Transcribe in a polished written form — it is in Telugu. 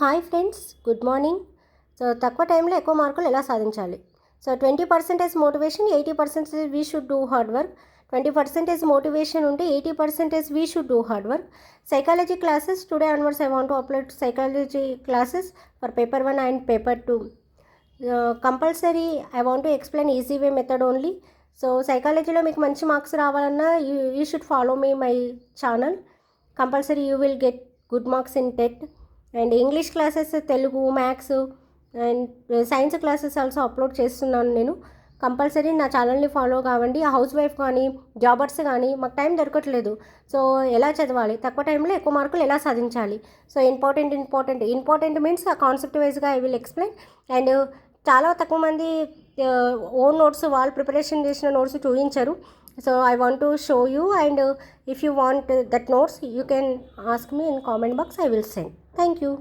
Hi friends, good morning. So తక్కువ టైంలో ఎక్కువ మార్కులు ఎలా సాధించాలి? So 20% motivation, 80% we should do hard work. 20% motivation ఉంటే 80% we should do hard work. Psychology classes today onwards I want to upload psychology classes for paper 1 and paper 2. Compulsory I want to explain easy way method only. So సైకాలజీలో మీకు మంచి మార్క్స్ రావాలన్నా you should follow me my channel. Compulsory you will get good marks in TET. And English classes, Telugu, maths and science classes also upload చేస్తున్నాను నేను. కంపల్సరీ నా ఛానల్ని ఫాలో కావండి. హౌస్ వైఫ్ కానీ జాబర్స్ కానీ మాకు టైం దొరకట్లేదు. సో ఎలా చదవాలి, తక్కువ టైంలో ఎక్కువ మార్కులు ఎలా సాధించాలి? సో ఇంపార్టెంట్ మీన్స్ ఆ కాన్సెప్ట్ వైజ్గా ఐ విల్ ఎక్స్ప్లెయిన్. అండ్ చాలా తక్కువ మంది ఓన్ నోట్స్, వాళ్ళు ప్రిపరేషన్ చేసిన నోట్స్ చూపించరు. So I want to show you, and if you want that notes, you can ask me in comment box. I will send. Thank you.